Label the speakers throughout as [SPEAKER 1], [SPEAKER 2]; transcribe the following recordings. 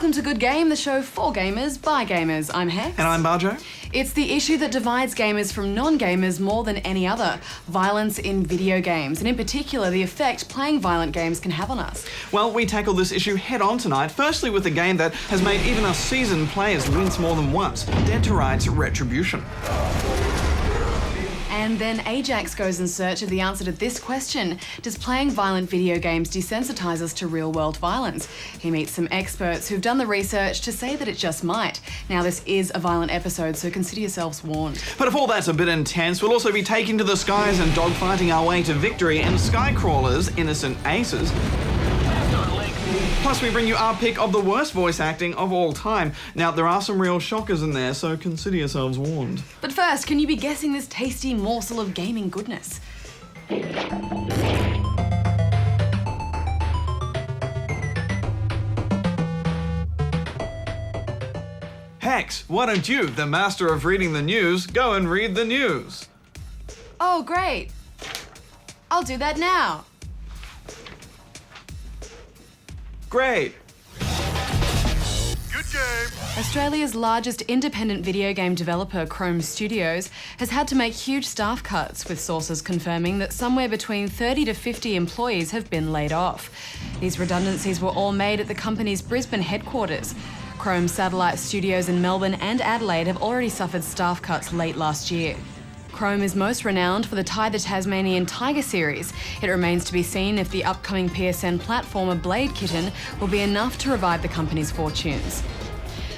[SPEAKER 1] Welcome to Good Game, the show for gamers by gamers. I'm Hex.
[SPEAKER 2] And I'm Barjo.
[SPEAKER 1] It's the issue that divides gamers from non-gamers more than any other. Violence in video games, and in particular the effect playing violent games can have on us.
[SPEAKER 2] Well, we tackle this issue head on tonight, firstly with a game that has made even us seasoned players wince more than once, Dead to Right's Retribution.
[SPEAKER 1] And then Ajax goes in search of the answer to this question. Does playing violent video games desensitize us to real-world violence? He meets some experts who've done the research to say that it just might. Now, this is a violent episode, so consider yourselves warned.
[SPEAKER 2] But if all that's a bit intense, we'll also be taking to the skies and dogfighting our way to victory in Skycrawler's Innocent Aces. Plus, we bring you our pick of the worst voice acting of all time. Now, there are some real shockers in there, so consider yourselves warned.
[SPEAKER 1] But first, can you be guessing this tasty morsel of gaming goodness?
[SPEAKER 2] Hex, why don't you, the master of reading the news, go and read the news?
[SPEAKER 1] Oh, great. I'll do that now.
[SPEAKER 2] Great.
[SPEAKER 3] Good game.
[SPEAKER 1] Australia's largest independent video game developer, Chrome Studios, has had to make huge staff cuts, with sources confirming that somewhere between 30 to 50 employees have been laid off. These redundancies were all made at the company's Brisbane headquarters. Chrome's satellite studios in Melbourne and Adelaide have already suffered staff cuts late last year. Chrome is most renowned for the Ty the Tasmanian Tiger series. It remains to be seen if the upcoming PSN platformer Blade Kitten will be enough to revive the company's fortunes.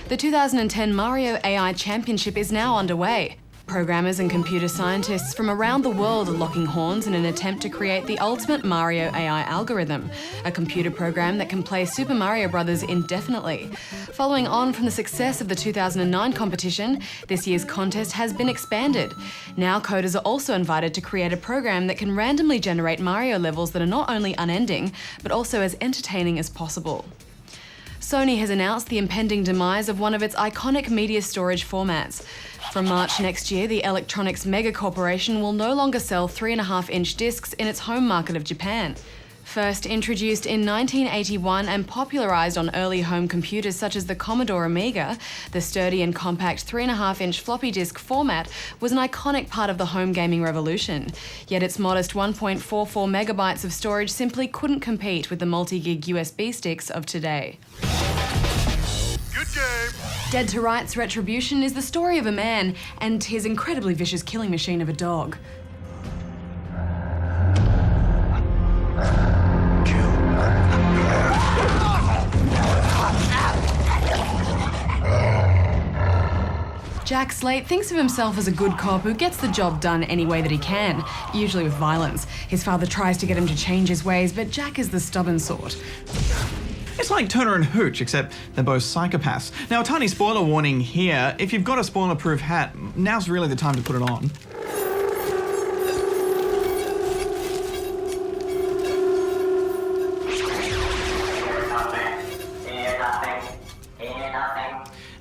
[SPEAKER 1] The 2010 Mario AI Championship is now underway. Programmers and computer scientists from around the world are locking horns in an attempt to create the ultimate Mario AI algorithm, a computer program that can play Super Mario Bros. Indefinitely. Following on from the success of the 2009 competition, this year's contest has been expanded. Now coders are also invited to create a program that can randomly generate Mario levels that are not only unending, but also as entertaining as possible. Sony has announced the impending demise of one of its iconic media storage formats. From March next year, the electronics mega corporation will no longer sell 3.5-inch discs in its home market of Japan. First introduced in 1981 and popularised on early home computers such as the Commodore Amiga, the sturdy and compact 3.5-inch floppy disk format was an iconic part of the home gaming revolution. Yet its modest 1.44 megabytes of storage simply couldn't compete with the multi-gig USB sticks of today.
[SPEAKER 3] Good game.
[SPEAKER 1] Dead to Right's Retribution is the story of a man and his incredibly vicious killing machine of a dog. Jack Slate thinks of himself as a good cop who gets the job done any way that he can, usually with violence. His father tries to get him to change his ways, but Jack is the stubborn sort.
[SPEAKER 2] It's like Turner and Hooch, except they're both psychopaths. Now, a tiny spoiler warning here. If you've got a spoiler-proof hat, now's really the time to put it on.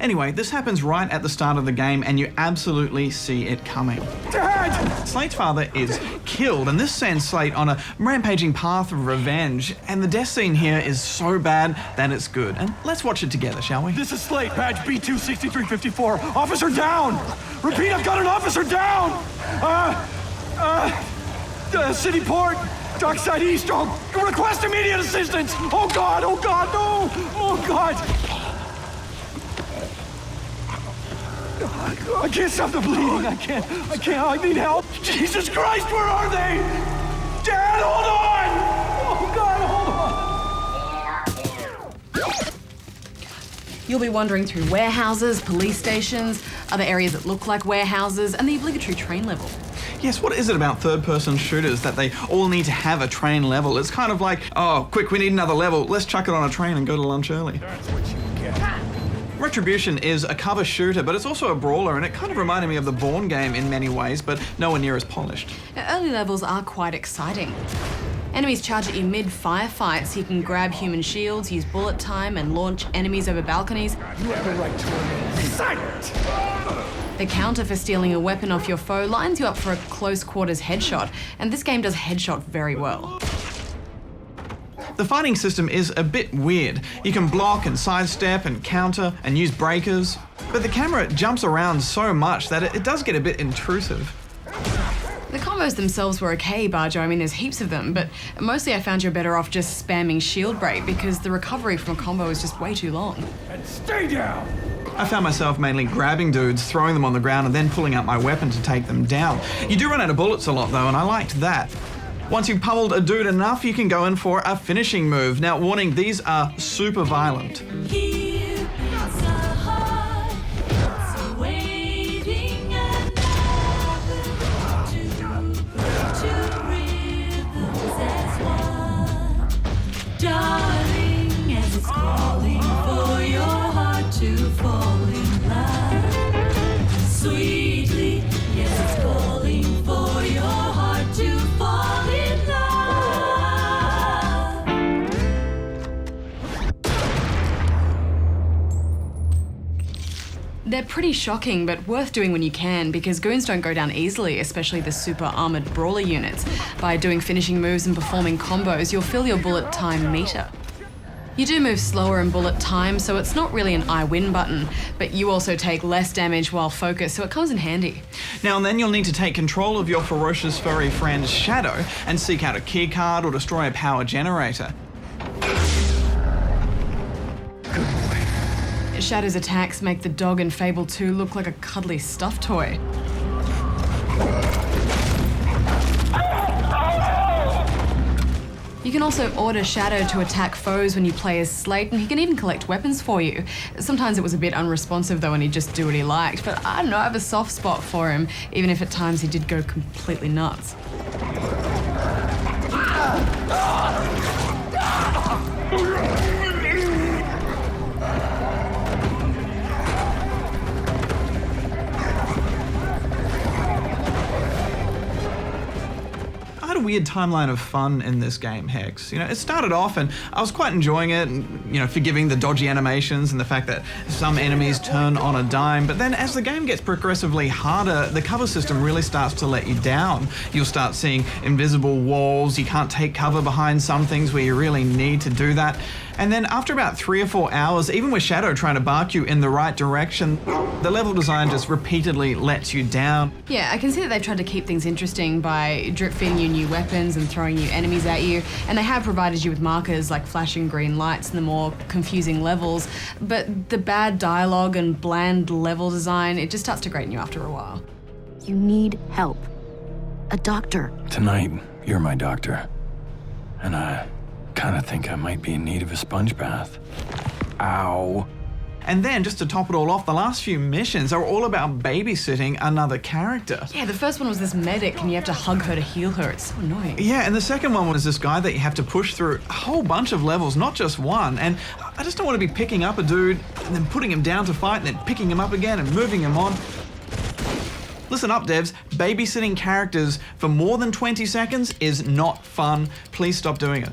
[SPEAKER 2] Anyway, this happens right at the start of the game and you absolutely see it coming. Dad! Slate's father is killed, and this sends Slate on a rampaging path of revenge, and the death scene here is so bad that it's good. And let's watch it together, shall we?
[SPEAKER 4] This is Slate, badge B26354. Officer down! Repeat, I've got an officer down! City Port, Dockside East, request immediate assistance! Oh God, no! Oh God! I can't stop the bleeding. I can't. I need help. Jesus Christ, where are they? Dad, hold on! Oh God, hold on!
[SPEAKER 1] You'll be wandering through warehouses, police stations, other areas that look like warehouses, and the obligatory train level.
[SPEAKER 2] Yes, what is it about third-person shooters that they all need to have a train level? It's kind of like, oh, quick, we need another level. Let's chuck it on a train and go to lunch early.
[SPEAKER 4] That's what you get.
[SPEAKER 2] Retribution is a cover shooter, but it's also a brawler, and it kind of reminded me of the Bourne game in many ways, but nowhere near as polished.
[SPEAKER 1] Now, early levels are quite exciting. Enemies charge at you mid-firefights. You can grab human shields, use bullet time, and launch enemies over balconies.
[SPEAKER 4] You have the right to remain silent.
[SPEAKER 1] The counter for stealing a weapon off your foe lines you up for a close-quarters headshot, and this game does headshot very well.
[SPEAKER 2] The fighting system is a bit weird. You can block and sidestep and counter and use breakers, but the camera jumps around so much that it does get a bit intrusive.
[SPEAKER 1] The combos themselves were okay, Barjo. I mean, there's heaps of them, but mostly I found you're better off just spamming shield break because the recovery from a combo is just way too long.
[SPEAKER 4] And stay down!
[SPEAKER 2] I found myself mainly grabbing dudes, throwing them on the ground, and then pulling out my weapon to take them down. You do run out of bullets a lot though, and I liked that. Once you've pummeled a dude enough, you can go in for a finishing move. Now, warning, these are super violent.
[SPEAKER 5] Darling, as it's calling for your heart to fall in love. Sweetly, yes, it's calling for your heart to fall in love.
[SPEAKER 1] They're pretty shocking, but worth doing when you can, because goons don't go down easily, especially the super armoured brawler units. By doing finishing moves and performing combos, you'll fill your bullet time meter. You do move slower in bullet time, so it's not really an I win button, but you also take less damage while focused, so it comes in handy.
[SPEAKER 2] Now and then you'll need to take control of your ferocious furry friend Shadow and seek out a keycard or destroy a power generator.
[SPEAKER 1] Shadow's attacks make the dog in Fable 2 look like a cuddly stuffed toy. You can also order Shadow to attack foes when you play as Slate, and he can even collect weapons for you. Sometimes it was a bit unresponsive though, and he'd just do what he liked, but I don't know, I have a soft spot for him, even if at times he did go completely nuts.
[SPEAKER 2] A weird timeline of fun in this game, Hex. You know, it started off and I was quite enjoying it and, you know, forgiving the dodgy animations and the fact that some enemies turn on a dime, but then as the game gets progressively harder, the cover system really starts to let you down. You'll start seeing invisible walls, you can't take cover behind some things where you really need to do that. And then after about 3 or 4 hours, even with Shadow trying to bark you in the right direction, the level design just repeatedly lets you down.
[SPEAKER 1] Yeah, I can see that they've tried to keep things interesting by drip feeding you new weapons and throwing new enemies at you, and they have provided you with markers like flashing green lights in the more confusing levels, but the bad dialogue and bland level design, it just starts to grate on you after a while.
[SPEAKER 6] You need help. A doctor.
[SPEAKER 7] Tonight, you're my doctor. And I kind of think I might be in need of a sponge bath. Ow.
[SPEAKER 2] And then, just to top it all off, the last few missions are all about babysitting another character.
[SPEAKER 1] Yeah, the first one was this medic and you have to hug her to heal her. It's so annoying.
[SPEAKER 2] Yeah, and the second one was this guy that you have to push through a whole bunch of levels, not just one. And I just don't want to be picking up a dude and then putting him down to fight and then picking him up again and moving him on. Listen up, devs. Babysitting characters for more than 20 seconds is not fun. Please stop doing it.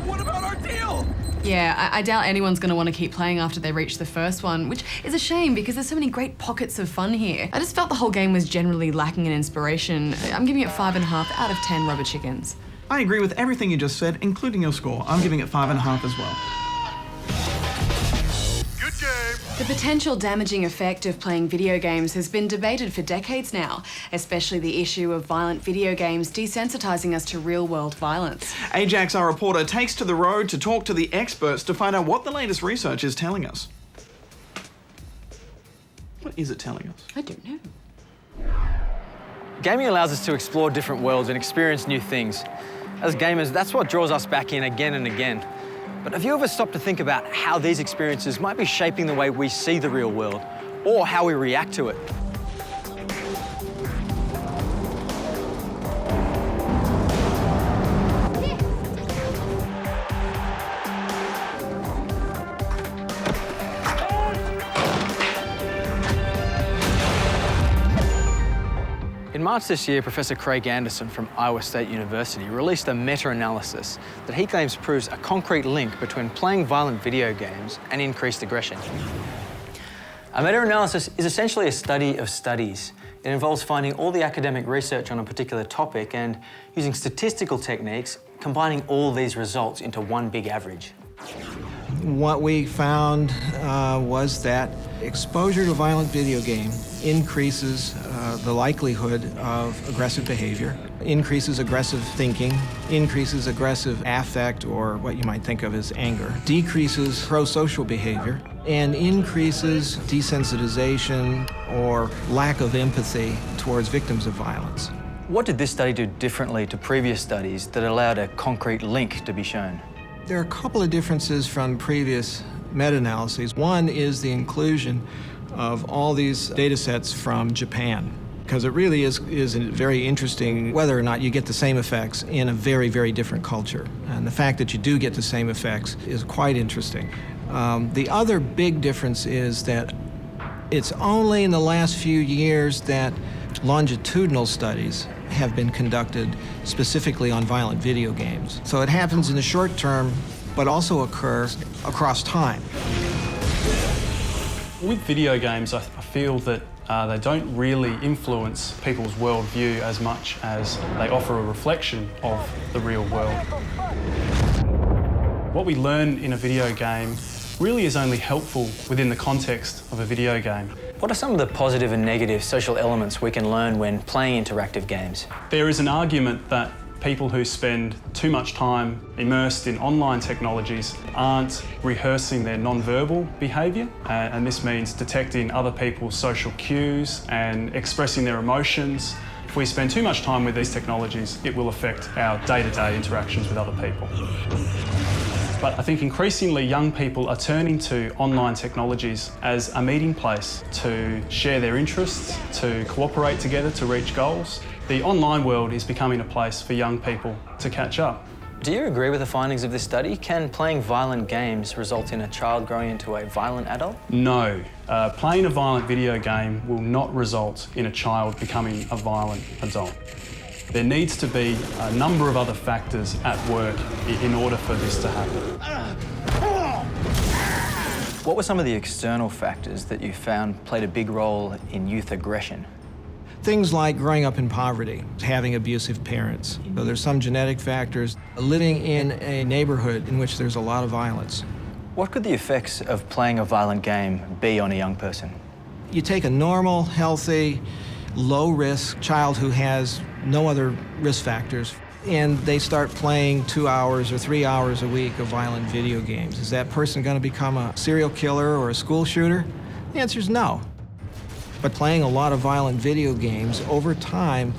[SPEAKER 4] What about our deal?
[SPEAKER 1] Yeah, I doubt anyone's going to want to keep playing after they reach the first one, which is a shame because there's so many great pockets of fun here. I just felt the whole game was generally lacking in inspiration. I'm giving it 5.5 out of 10 rubber chickens.
[SPEAKER 2] I agree with everything you just said, including your score. I'm giving it 5.5 as well.
[SPEAKER 3] Good game.
[SPEAKER 1] The potential damaging effect of playing video games has been debated for decades now, especially the issue of violent video games desensitizing us to real-world violence.
[SPEAKER 2] Ajax, our reporter, takes to the road to talk to the experts to find out what the latest research is telling us. What is it telling us?
[SPEAKER 1] I don't know.
[SPEAKER 8] Gaming allows us to explore different worlds and experience new things. As gamers, that's what draws us back in again and again. But have you ever stopped to think about how these experiences might be shaping the way we see the real world, or how we react to it? In March this year, Professor Craig Anderson from Iowa State University released a meta-analysis that he claims proves a concrete link between playing violent video games and increased aggression. A meta-analysis is essentially a study of studies. It involves finding all the academic research on a particular topic and using statistical techniques, combining all these results into one big average.
[SPEAKER 9] What we found was that exposure to a violent video game increases the likelihood of aggressive behavior, increases aggressive thinking, increases aggressive affect, or what you might think of as anger, decreases pro-social behavior, and increases desensitization or lack of empathy towards victims of violence.
[SPEAKER 8] What did this study do differently to previous studies that allowed a concrete link to be shown?
[SPEAKER 9] There are a couple of differences from previous meta-analyses. One is the inclusion of all these data sets from Japan, because it really is very interesting whether or not you get the same effects in a very, very different culture. And the fact that you do get the same effects is quite interesting. The other big difference is that it's only in the last few years that longitudinal studies have been conducted specifically on violent video games. So it happens in the short term, but also occurs across time.
[SPEAKER 10] With video games, I feel that they don't really influence people's worldview as much as they offer a reflection of the real world. What we learn in a video game really is only helpful within the context of a video game.
[SPEAKER 8] What are some of the positive and negative social elements we can learn when playing interactive games?
[SPEAKER 10] There is an argument that people who spend too much time immersed in online technologies aren't rehearsing their non-verbal behaviour, and this means detecting other people's social cues and expressing their emotions. If we spend too much time with these technologies, it will affect our day-to-day interactions with other people. But I think increasingly young people are turning to online technologies as a meeting place to share their interests, to cooperate together to reach goals. The online world is becoming a place for young people to catch up.
[SPEAKER 8] Do you agree with the findings of this study? Can playing violent games result in a child growing into a violent adult?
[SPEAKER 10] No. Playing a violent video game will not result in a child becoming a violent adult. There needs to be a number of other factors at work in order for this to happen.
[SPEAKER 8] What were some of the external factors that you found played a big role in youth aggression?
[SPEAKER 9] Things like growing up in poverty, having abusive parents. So there's some genetic factors. Living in a neighborhood in which there's a lot of violence.
[SPEAKER 8] What could the effects of playing a violent game be on a young person?
[SPEAKER 9] You take a normal, healthy, low-risk child who has no other risk factors, and they start playing 2 hours or 3 hours a week of violent video games. Is that person going to become a serial killer or a school shooter? The answer is no. But playing a lot of violent video games, over time,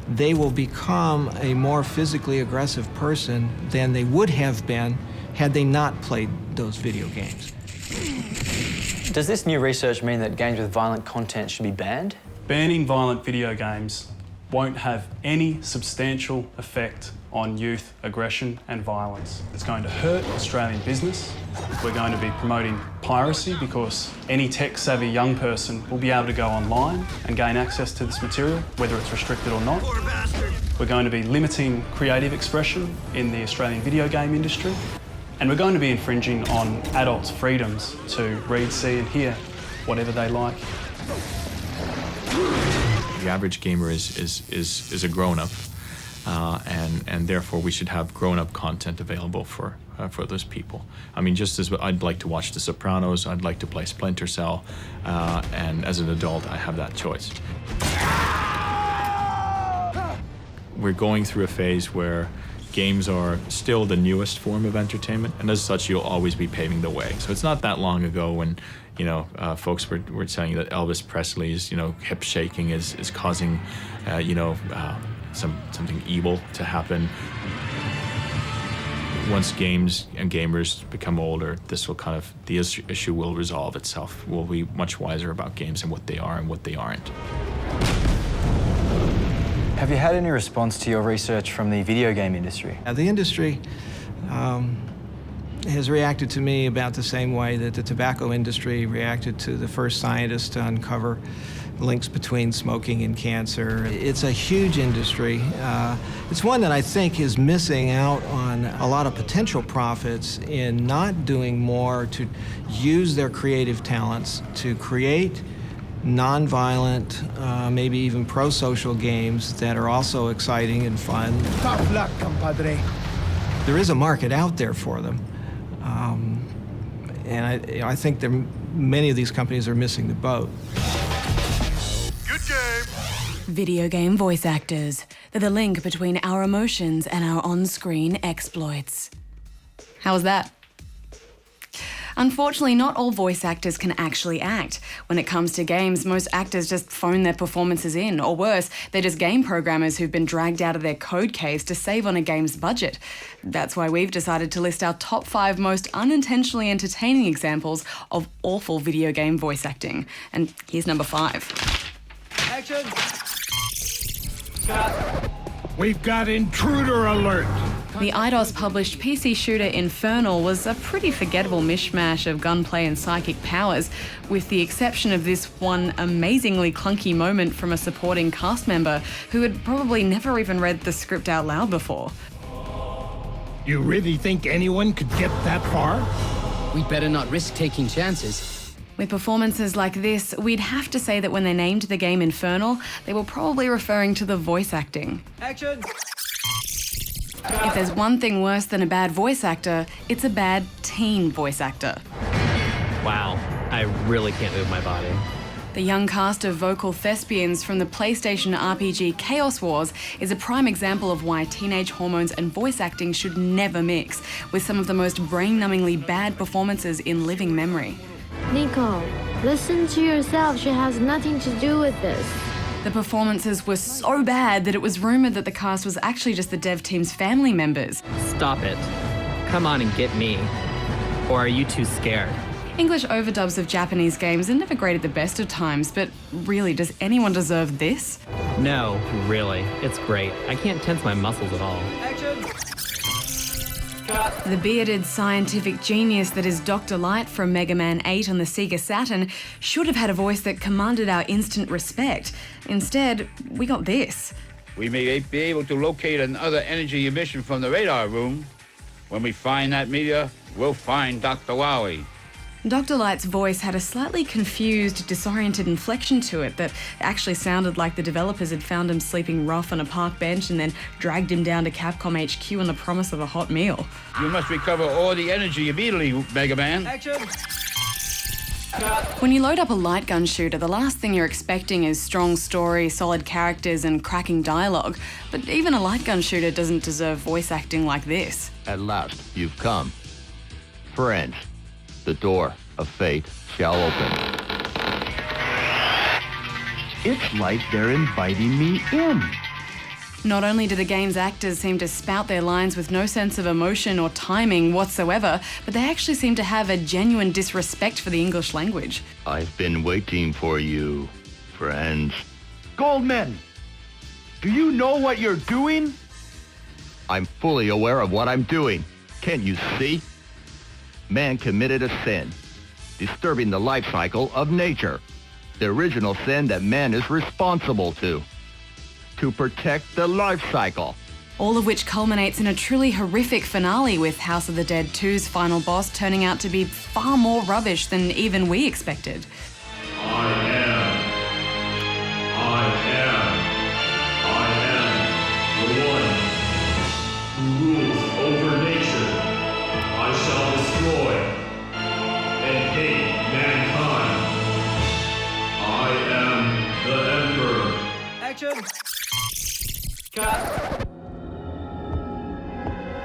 [SPEAKER 9] they will become a more physically aggressive person than they would have been had they not played those video games.
[SPEAKER 8] Does this new research mean that games with violent content should be banned?
[SPEAKER 10] Banning violent video games won't have any substantial effect on youth aggression and violence. It's going to hurt Australian business. We're going to be promoting piracy because any tech-savvy young person will be able to go online and gain access to this material, whether it's restricted or not. We're going to be limiting creative expression in the Australian video game industry. And we're going to be infringing on adults' freedoms to read, see and hear whatever they like.
[SPEAKER 11] The average gamer is a grown-up, and therefore we should have grown-up content available for those people. I mean, just as I'd like to watch The Sopranos, I'd like to play Splinter Cell, and as an adult, I have that choice. We're going through a phase where games are still the newest form of entertainment, and as such, you'll always be paving the way. So it's not that long ago when, folks were saying that Elvis Presley's, hip shaking is causing, something evil to happen. Once games and gamers become older, the issue will resolve itself. We'll be much wiser about games and what they are and what they aren't.
[SPEAKER 8] Have you had any response to your research from the video game industry?
[SPEAKER 9] The industry has reacted to me about the same way that the tobacco industry reacted to the first scientists to uncover links between smoking and cancer. It's a huge industry. It's one that I think is missing out on a lot of potential profits in not doing more to use their creative talents to create non-violent, maybe even pro-social games that are also exciting and fun.
[SPEAKER 4] Tough luck, compadre.
[SPEAKER 9] There is a market out there for them. And I think many of these companies are missing the boat.
[SPEAKER 3] Good game.
[SPEAKER 1] Video game voice actors. They're the link between our emotions and our on-screen exploits. How was that? Unfortunately, not all voice actors can actually act. When it comes to games, most actors just phone their performances in, or worse, they're just game programmers who've been dragged out of their code case to save on a game's budget. That's why we've decided to list our top 5 most unintentionally entertaining examples of awful video game voice acting. And here's number 5.
[SPEAKER 4] Action! Cut. We've got intruder alert.
[SPEAKER 1] The IDOS-published PC shooter Infernal was a pretty forgettable mishmash of gunplay and psychic powers, with the exception of this one amazingly clunky moment from a supporting cast member who had probably never even read the script out loud before.
[SPEAKER 4] You really think anyone could get that far?
[SPEAKER 12] We'd better not risk taking chances.
[SPEAKER 1] With performances like this, we'd have to say that when they named the game Infernal, they were probably referring to the voice acting.
[SPEAKER 4] Action!
[SPEAKER 1] If there's one thing worse than a bad voice actor, it's a bad teen voice actor.
[SPEAKER 13] Wow, I really can't move my body.
[SPEAKER 1] The young cast of vocal thespians from the PlayStation RPG Chaos Wars is a prime example of why teenage hormones and voice acting should never mix, with some of the most brain-numbingly bad performances in living memory.
[SPEAKER 14] Nico, listen to yourself. She has nothing to do with this.
[SPEAKER 1] The performances were so bad that it was rumoured that the cast was actually just the dev team's family members.
[SPEAKER 13] Stop it. Come on and get me. Or are you too scared?
[SPEAKER 1] English overdubs of Japanese games are never great at the best of times, but really, does anyone deserve this?
[SPEAKER 13] No, really. It's great. I can't tense my muscles at all.
[SPEAKER 4] Action!
[SPEAKER 1] The bearded scientific genius that is Dr. Light from Mega Man 8 on the Sega Saturn should have had a voice that commanded our instant respect. Instead, we got this.
[SPEAKER 15] We may be able to locate another energy emission from the radar room. When we find that meteor, we'll find Dr. Wowie.
[SPEAKER 1] Dr. Light's voice had a slightly confused, disoriented inflection to it that actually sounded like the developers had found him sleeping rough on a park bench and then dragged him down to Capcom HQ on the promise of a hot meal.
[SPEAKER 15] You must recover all the energy immediately, Mega Man.
[SPEAKER 4] Action!
[SPEAKER 1] When you load up a light gun shooter, the last thing you're expecting is strong story, solid characters, and cracking dialogue. But even a light gun shooter doesn't deserve voice acting like this.
[SPEAKER 16] At last, you've come. Friends, the door of fate shall open. It's like they're inviting me in.
[SPEAKER 1] Not only do the game's actors seem to spout their lines with no sense of emotion or timing whatsoever, but they actually seem to have a genuine disrespect for the English language.
[SPEAKER 16] I've been waiting for you, friends. Goldman, do you know what you're doing? I'm fully aware of what I'm doing. Can't you see? Man committed a sin, disturbing the life cycle of nature. The original sin that man is responsible to protect the life cycle.
[SPEAKER 1] All of which culminates in a truly horrific finale, with House of the Dead 2's final boss turning out to be far more rubbish than even we expected.
[SPEAKER 3] I am the one who rules over nature. I shall destroy and hate mankind. I am the Emperor.
[SPEAKER 4] Action! Cut.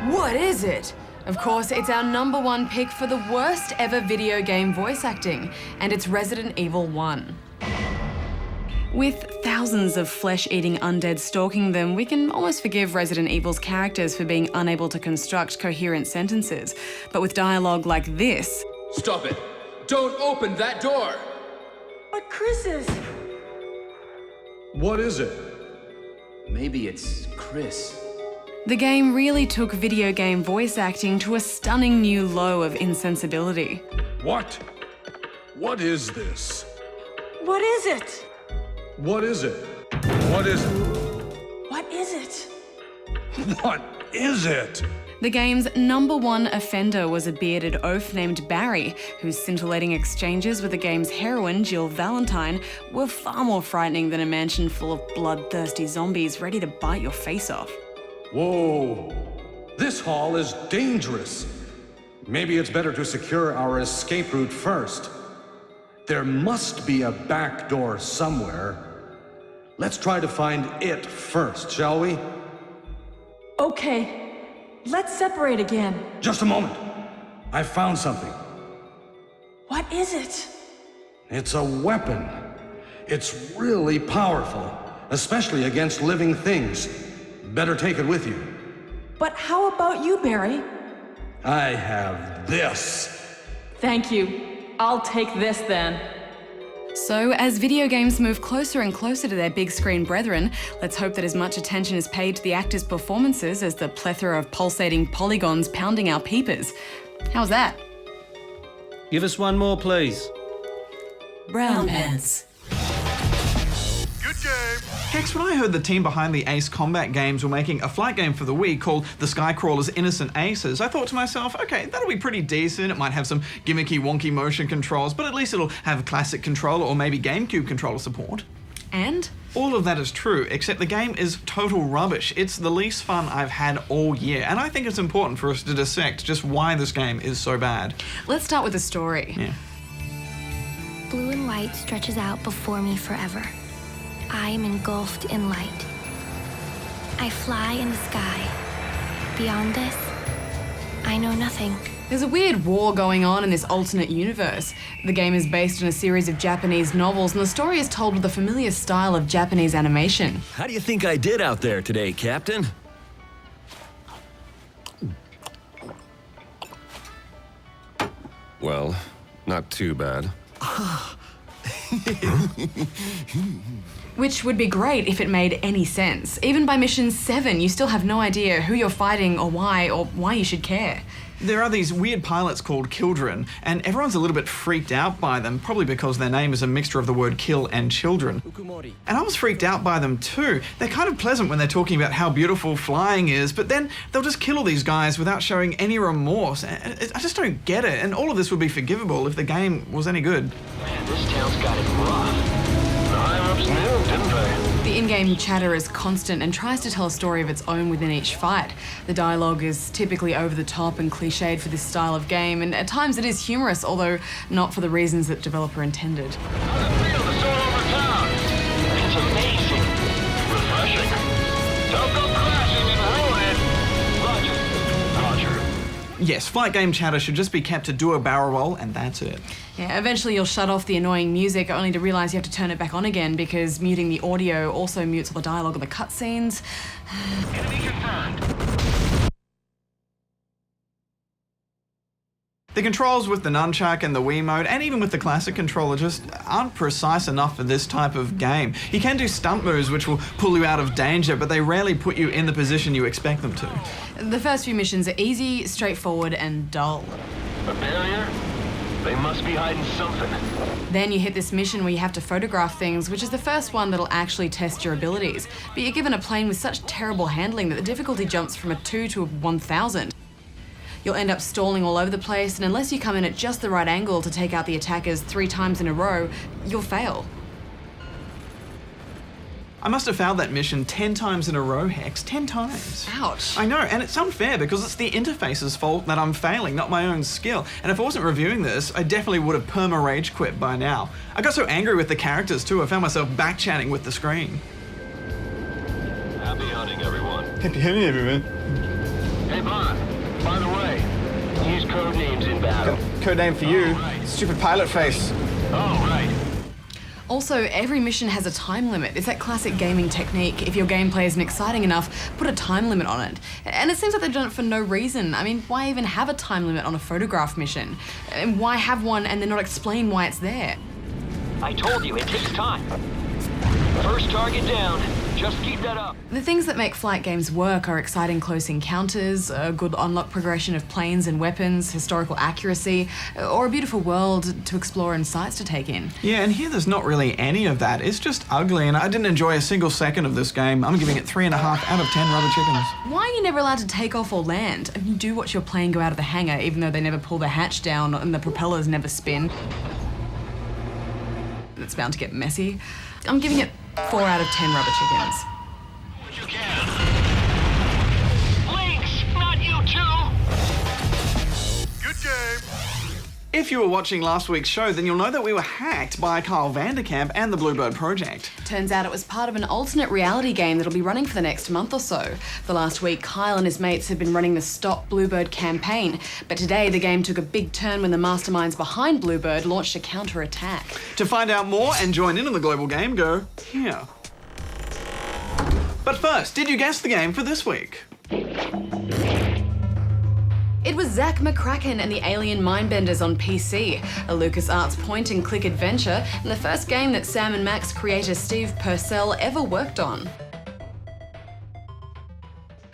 [SPEAKER 1] What is it? Of course, it's our number 1 pick for the worst ever video game voice acting, and it's Resident Evil 1. With thousands of flesh-eating undead stalking them, we can almost forgive Resident Evil's characters for being unable to construct coherent sentences. But with dialogue like this...
[SPEAKER 17] Stop it! Don't open that door!
[SPEAKER 18] But Chris is...
[SPEAKER 17] What is it? Maybe it's Chris.
[SPEAKER 1] The game really took video game voice acting to a stunning new low of insensibility.
[SPEAKER 17] What? What is this?
[SPEAKER 18] What is it?
[SPEAKER 17] What is it? What is it?
[SPEAKER 18] What is it?
[SPEAKER 17] What is it?
[SPEAKER 1] The game's #1 offender was a bearded oaf named Barry, whose scintillating exchanges with the game's heroine, Jill Valentine, were far more frightening than a mansion full of bloodthirsty zombies ready to bite your face off.
[SPEAKER 19] Whoa! This hall is dangerous. Maybe it's better to secure our escape route first. There must be a back door somewhere. Let's try to find it first, shall we?
[SPEAKER 18] Okay. Let's separate again.
[SPEAKER 19] Just a moment. I found something.
[SPEAKER 18] What is it?
[SPEAKER 19] It's a weapon. It's really powerful, especially against living things. Better take it with you.
[SPEAKER 18] But how about you, Barry?
[SPEAKER 19] I have this.
[SPEAKER 18] Thank you. I'll take this then.
[SPEAKER 1] So, as video games move closer and closer to their big screen brethren, let's hope that as much attention is paid to the actors' performances as the plethora of pulsating polygons pounding our peepers. How's that?
[SPEAKER 20] Give us one more, please.
[SPEAKER 1] Brown pants.
[SPEAKER 2] Hex, when I heard the team behind the Ace Combat games were making a flight game for the Wii called The Skycrawler's Innocent Aces, I thought to myself, okay, that'll be pretty decent. It might have some gimmicky, wonky motion controls, but at least it'll have classic controller or maybe GameCube controller support.
[SPEAKER 1] And?
[SPEAKER 2] All of that is true, except the game is total rubbish. It's the least fun I've had all year, and I think it's important for us to dissect just why this game is so bad.
[SPEAKER 1] Let's start with the story.
[SPEAKER 2] Yeah.
[SPEAKER 21] Blue and white stretches out before me forever. I am engulfed in light. I fly in the sky. Beyond this, I know nothing.
[SPEAKER 1] There's a weird war going on in this alternate universe. The game is based on a series of Japanese novels, and the story is told with a familiar style of Japanese animation.
[SPEAKER 22] How do you think I did out there today, Captain?
[SPEAKER 23] Well, not too bad.
[SPEAKER 1] Which would be great if it made any sense. Even by mission 7, you still have no idea who you're fighting or why you should care.
[SPEAKER 2] There are these weird pilots called children, and everyone's a little bit freaked out by them, probably because their name is a mixture of the word kill and children. And I was freaked out by them too. They're kind of pleasant when they're talking about how beautiful flying is, but then they'll just kill all these guys without showing any remorse. I just don't get it, and all of this would be forgivable if the game was any good.
[SPEAKER 22] Man, this town's got it rough. The higher-ups knew, didn't they?
[SPEAKER 1] The in-game chatter is constant and tries to tell a story of its own within each fight. The dialogue is typically over the top and cliched for this style of game, and at times it is humorous, although not for the reasons that developer intended.
[SPEAKER 22] It's amazing. Refreshing. Don't go crashing and ruin it. Roger.
[SPEAKER 2] Yes, flight game chatter should just be kept to do a barrel roll, and that's it.
[SPEAKER 1] Yeah, eventually you'll shut off the annoying music only to realise you have to turn it back on again because muting the audio also mutes all the dialogue and the cutscenes.
[SPEAKER 22] Enemy confirmed.
[SPEAKER 2] The controls with the nunchuck and the Wii mode, and even with the classic controller, just aren't precise enough for this type of game. You can do stunt moves which will pull you out of danger, but they rarely put you in the position you expect them to.
[SPEAKER 1] The first few missions are easy, straightforward, and dull.
[SPEAKER 22] A barrier? They must be hiding something.
[SPEAKER 1] Then you hit this mission where you have to photograph things, which is the first one that'll actually test your abilities. But you're given a plane with such terrible handling that the difficulty jumps from a 2 to a 1000. You'll end up stalling all over the place, and unless you come in at just the right angle to take out the attackers 3 times in a row, you'll fail.
[SPEAKER 2] I must have failed that mission 10 times in a row, Hex. 10 times.
[SPEAKER 1] Ouch.
[SPEAKER 2] I know, and it's unfair because it's the interface's fault that I'm failing, not my own skill. And if I wasn't reviewing this, I definitely would have perma-rage quit by now. I got so angry with the characters too, I found myself back-chatting with the screen.
[SPEAKER 22] Happy hunting, everyone.
[SPEAKER 2] Happy hunting, everyone.
[SPEAKER 22] Hey, Bond. By the way, use code names in battle.
[SPEAKER 2] Code name for you, stupid pilot face.
[SPEAKER 22] Oh, right.
[SPEAKER 1] Also, every mission has a time limit. It's that classic gaming technique. If your gameplay isn't exciting enough, put a time limit on it. And it seems like they've done it for no reason. I mean, why even have a time limit on a photograph mission? And why have one and then not explain why it's there?
[SPEAKER 22] I told you, it takes time. First target down. Just keep that up.
[SPEAKER 1] The things that make flight games work are exciting close encounters, a good unlock progression of planes and weapons, historical accuracy, or a beautiful world to explore and sights to take in.
[SPEAKER 2] Yeah, and here there's not really any of that. It's just ugly, and I didn't enjoy a single second of this game. I'm giving it 3.5 out of 10 rubber chickens.
[SPEAKER 1] Why are you never allowed to take off or land? I mean, you do watch your plane go out of the hangar, even though they never pull the hatch down and the propellers never spin. It's bound to get messy. I'm giving it 4 out of 10 rubber chickens.
[SPEAKER 22] Lynx, not you too!
[SPEAKER 2] Good game. If you were watching last week's show, then you'll know that we were hacked by Kyle Vanderkamp and the Bluebird Project.
[SPEAKER 1] Turns out it was part of an alternate reality game that'll be running for the next month or so. For last week, Kyle and his mates have been running the Stop Bluebird campaign, but today the game took a big turn when the masterminds behind Bluebird launched a counter-attack.
[SPEAKER 2] To find out more and join in on the global game, go here. But first, did you guess the game for this week?
[SPEAKER 1] It was Zack McCracken and the Alien Mindbenders on PC, a LucasArts point-and-click adventure, and the first game that Sam & Max creator Steve Purcell ever worked on.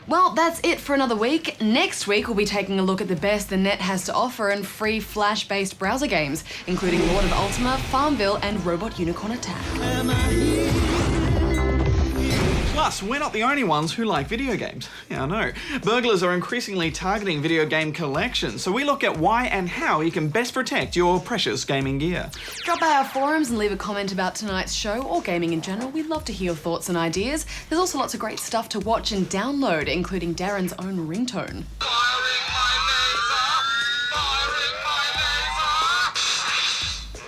[SPEAKER 1] Well, that's it for another week. Next week, we'll be taking a look at the best the net has to offer in free Flash-based browser games, including Lord of Ultima, Farmville, and Robot Unicorn Attack.
[SPEAKER 2] Plus, we're not the only ones who like video games. Yeah, I know. Burglars are increasingly targeting video game collections, so we look at why and how you can best protect your precious gaming gear.
[SPEAKER 1] Drop by our forums and leave a comment about tonight's show or gaming in general. We'd love to hear your thoughts and ideas. There's also lots of great stuff to watch and download, including Darren's own ringtone.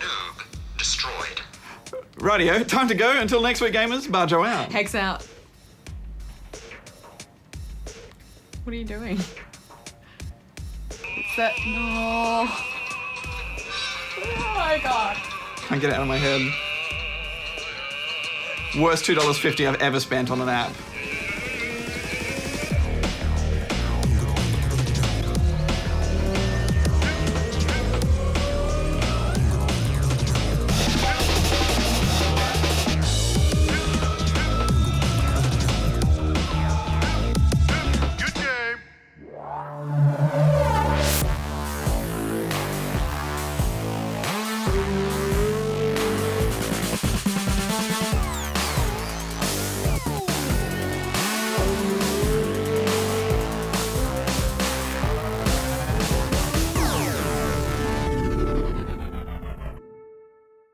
[SPEAKER 22] Noob destroyed.
[SPEAKER 2] Rightio, time to go. Until next week, gamers, Barjo out.
[SPEAKER 1] Hex out. What are you doing? What's that? No. Oh my god.
[SPEAKER 2] Can't get it out of my head. Worst $2.50 I've ever spent on an app.